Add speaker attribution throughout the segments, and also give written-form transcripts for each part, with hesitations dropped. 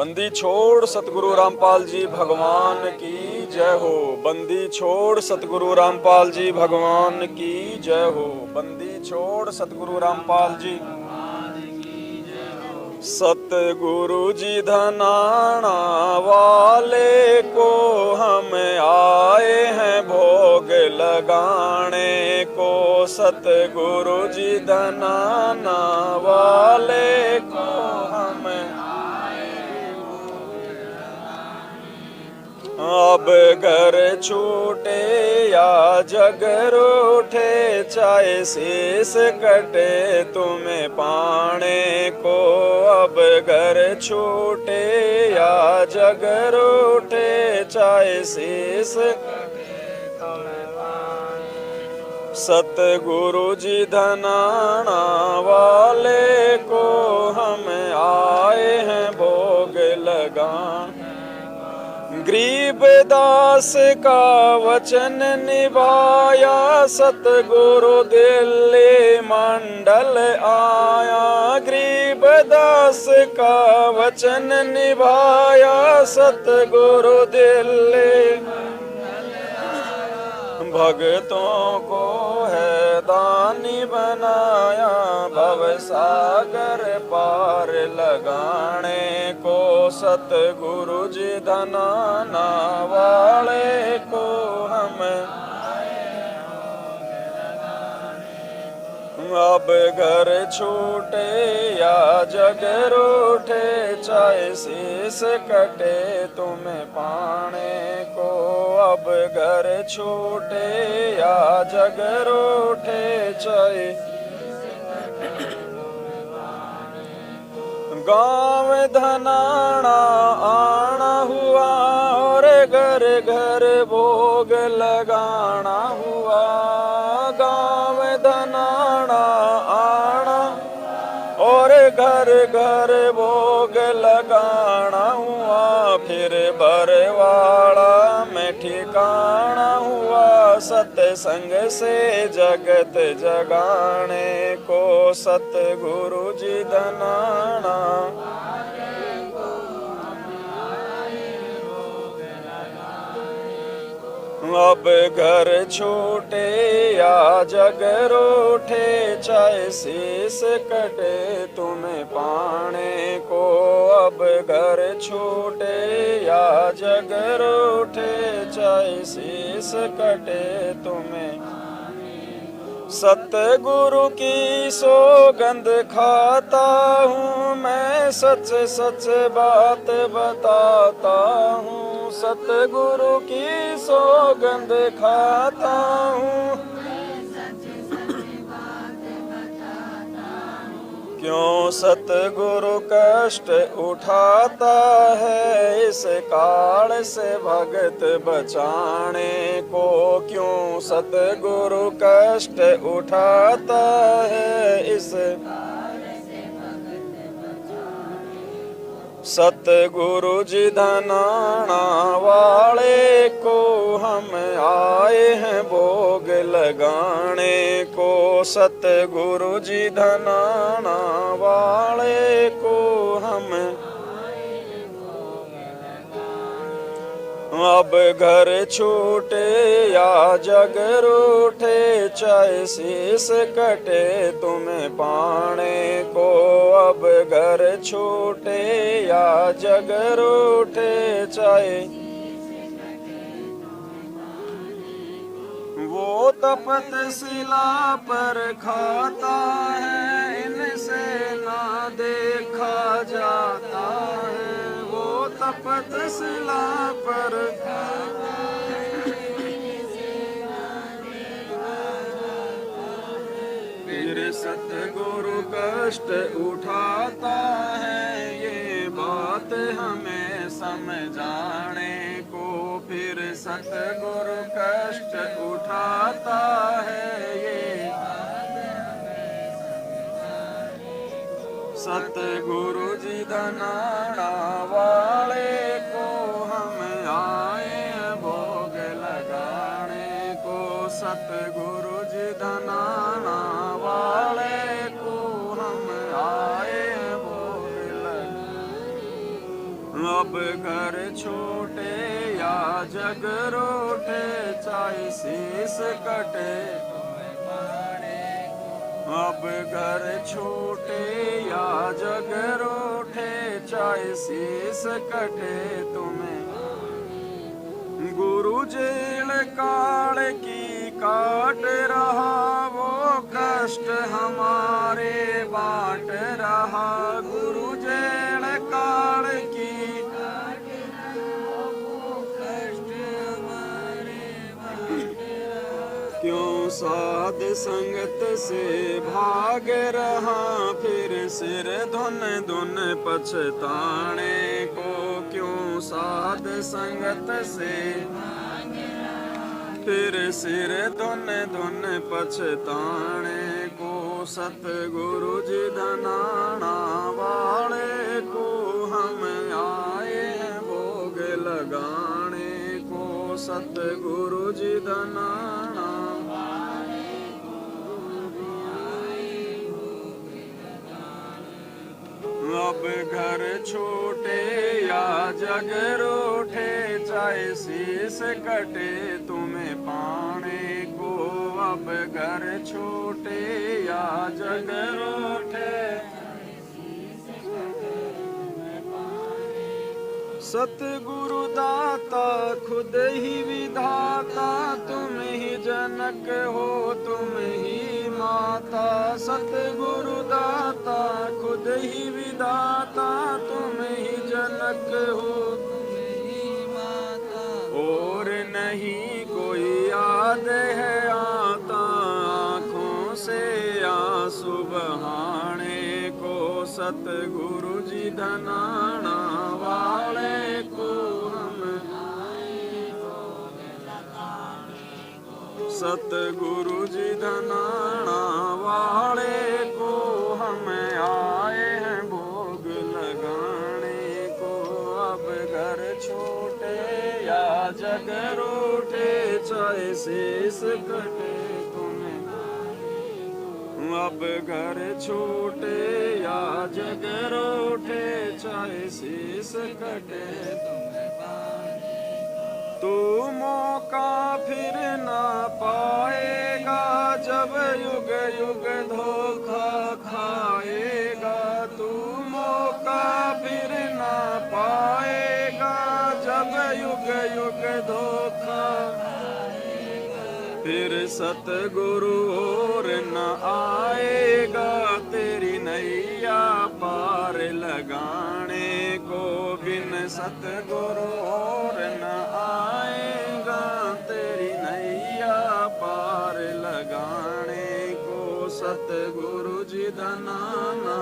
Speaker 1: बंदी छोड़ सतगुरु रामपाल जी भगवान की जय हो। बंदी छोड़ सतगुरु रामपाल जी भगवान की जय हो। बंदी छोड़ सतगुरु रामपाल जी। सतगुरु जी धनाना वाले को हम आए हैं भोग लगाने को। सतगुरु जी धनाना वाले को हम अब घर छूटे या जग रूठे चाहे शीस कटे तुम्हें पाने को। अब घर छूटे या जग रूठे चाहे शीस सतगुरु जी धनाना वाले को हम आए हैं भोग लगाने। गरीब दास का वचन निभाया सतगुरु दिल्ली मंडल आया। गरीब दास का वचन निभाया सतगुरु दिल्ली भक्तों को है दानी बनाया। भव सागर पार लगाने को सतगुरु जी धनाना वाले को हम अब घर छूटे या जग रूठे चाहे शीस कटे तुम्हें पाने को। अब घर छूटे या जग रूठे चाहे गाँव धनाना आना हुआ और घर घर भोग लगाना हुआ। गाँव धनाना आना और घर घर भोग लगाना हुआ। फिर बरवाड़ा में ठिकाना हुआ सत्संग से जगत जगाने को। सतगुरु जी धनाना अब घर छूटे या जग रूठे चाहे शीस कटे तुम्हें पाने को। अब घर छूटे या जग रूठे चाहे शीस कटे तुम्हें। सतगुरु की सौगंध खाता हूँ मैं सच सच बात बताता हूँ। सतगुरु की सौगंध खाता हूँ क्यों सतगुरु कष्ट उठाता है इस काल से भगत बचाने को। क्यों सतगुरु कष्ट उठाता है इस सतगुरु जी धनाना वाले को हम आए हैं भोग लगाने को। सतगुरु जी धनाना वाले को हम अब घर छूटे या जग रूठे चाहे शीस कटे तुम्हें पाने को। अब घर छूटे या जग रूठे चाहे वो तपत शिला पर खाता है इनसे ना देखा जाता है। वो तपत शिला पर फिर सतगुरु कष्ट उठाता है ये बात हमें समझाने को। फिर सतगुरु कष्ट उठाता है ये सतगुरु जी धनाना वाले को हम आए भोग लगाने को। सतगुरु जी धनाना वाले को हम आए भोग लगाने अब घर छोटे या जग रोटे, चाहे शीस कटे अब घर छोटे या जग रोटे, चाहे शीस कटे तुम्हें। गुरु जेल काल की काट रहा, वो कष्ट हमारे बांट रहा। गुरु जेल काल की क्यों साध संगत से भाग रहा, फिर सिर धुन धुन पछताने को। क्यों साध संगत से फिर सिर धुन धुन पछताने को। सतगुरु जी धनाना वाले को, हम आए हैं भोग लगाने को। सतगुरु जी धनाना अब घर छोटे या जग रोटे, चाहे शीस कटे तुम्हें पाने को। अब घर छोटे या जग रोटे, सतगुरु दाता खुद ही विधाता, तुम ही जनक हो तुम ही माता। सतगुरु दाता खुद ही विधाता, तुम ही जनक हो तुम ही माता। और नहीं कोई याद है आता, आँखों से आंसू बहाने को। सतगुरु जी धनाना वाले को, हम सतगुरु जी धनाना वाले को, हम आए हैं भोग लगाने को। अब घर छोटे या जग रोटे, चाहे शीस कटे तुम्हें। अब घर छोटे या जग रोटे, चाहे शीस कटे तुम्हें। तू मौका फिर ना पाएगा, जब युग युग धोखा खाएगा। तू मौका फिर ना पाएगा, जब युग युग धोखा। फिर सतगुरु और न आएगा, तेरी नैया पार लगाने को। बिन सतगुरु और न आएगा, तेरी नैया पार लगाने को। सतगुरु जी धनाना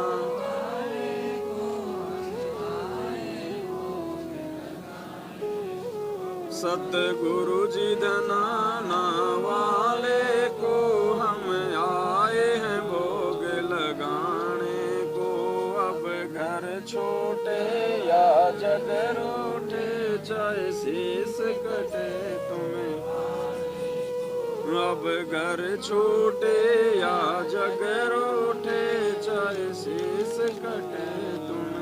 Speaker 1: सतगुरु जी धनाना वाले को, हम आए हैं भोग लगाने को। अब घर छोटे या जग रोटे, चाहे शीस कटे तुम्हें। अब घर छोटे या जग रोटे, चाहे शीस कटे तुम्हें।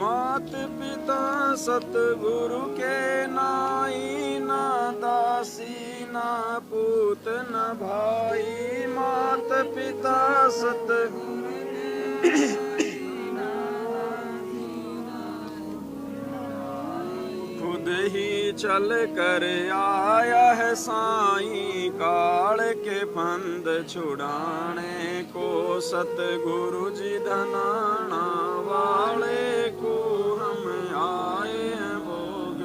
Speaker 1: मात पिता सतगुरु के नाई, ना दासी ना पूत न भाई। मात पिता सतगुरु खुद ही चल कर आया है साईं, काल के फंद छुड़ाने को। सतगुरु जी धनाना वाले को, हम आए हैं भोग।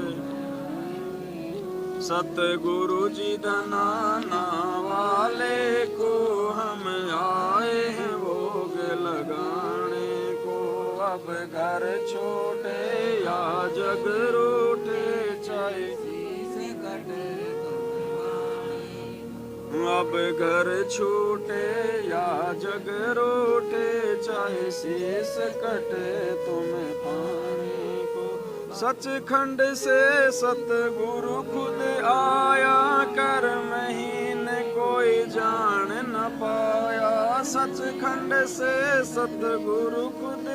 Speaker 1: सतगुरु जी धनाना वाले को, हम आए हैं भोग लगाने को। अब घर छोटे या जग रोटे, चाहे शीस कटे अब घर छोटे या जग रोटे, चाहे शीस कटे तुम्हें पाने को। सचखंड से सतगुरु खुद आया, कर महीन कोई जान न पाया। सचखंड से सतगुरु खुद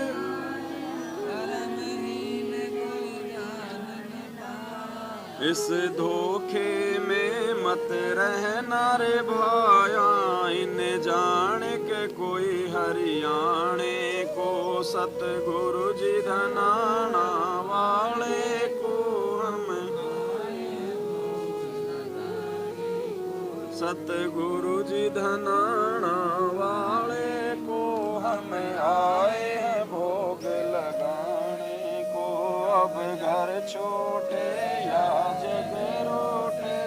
Speaker 1: इस धोखे में मत रहना रे भाया, इन जान के कोई हरियाणे को सतगुरु जी धनाना वाले को हम, सतगुरु जी धनाना वाले को हम आए हैं भोग लगाने को। अब घर छोटे या जग रोटे,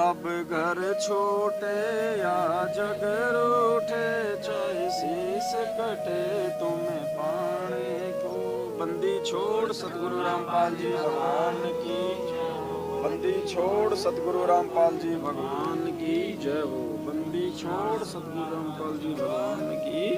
Speaker 1: अब घर छोटे या जग रोटे, चाहे शीस कटे तुम्हें पाने को। बंदी छोड़ सतगुरु रामपाल जी भगवान की, बंदी छोड़ सतगुरु रामपाल जी भगवान की जय हो। बंदी छोड़ सतगुरु रामपाल जी भगवान की